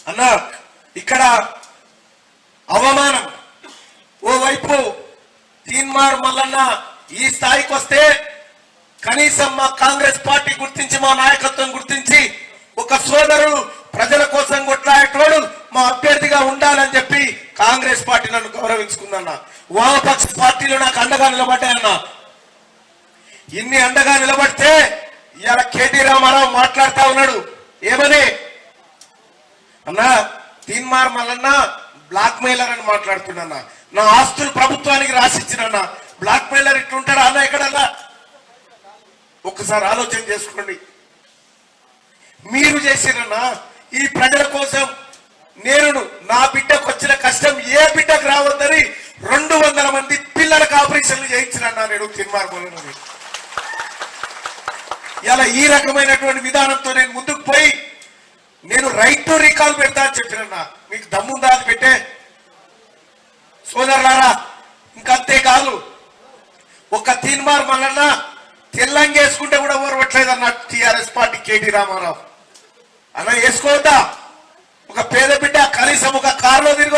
అన్న ఇక్కడ అవమానం ఓవైపు తీన్మార్ మల్లన్న ఈ స్థాయికి వస్తే కనీసం మా కాంగ్రెస్ పార్టీ గుర్తించి మా నాయకత్వం గుర్తించి ఒక సోదరుడు ప్రజల కోసం కొట్లాడేటోడు మా అభ్యర్థిగా ఉండాలని చెప్పి కాంగ్రెస్ పార్టీ నన్ను గౌరవించుకుందన్న. వామపక్ష పార్టీలు నాకు అండగా నిలబడ్డాయన్న. ఇన్ని అండగా నిలబడితే ఇవాళ కేటీ రామారావు మాట్లాడుతా ఉన్నాడు ఏమని అన్న తీన్మార్ మల్లన్న బ్లాక్ మెయిలర్ అని మాట్లాడుతున్నా. నా ఆస్తులు ప్రభుత్వానికి రాసిచ్చినన్నా బ్లాక్ మెయిలర్ ఇట్లుంటాడా అన్న ఎక్కడన్నా? ఒక్కసారి ఆలోచన చేసుకోండి. మీరు చేసిరన్నా ఈ ప్రజల కోసం నేను నా బిడ్డకు వచ్చిన కష్టం ఏ బిడ్డకు రావద్దని 200 మంది పిల్లలకు ఆపరేషన్లు చేయించినన్నా నేను తీన్మార్ మల్లన్న. ఇలా ఈ రకమైనటువంటి విధానంతో నేను ముందుకు పోయి నేను రైట్ టు రీకాల్ పెడతా అని చెప్పినన్నా. మీకు దమ్ముందా అది పెట్టే సోదరులారా? ఇంకంతే కాదు, ఒక తీన్మార్ మల్లన్న తెల్లంగేసుకుంటే కూడా ఓర్వట్లేదు అన్న టిఆర్ఎస్ పార్టీ కేటీ రామారావు. అన్న వేసుకోవద్దా? ఒక పేద బిడ్డ కనీసం ఒక కారులో తిరిగి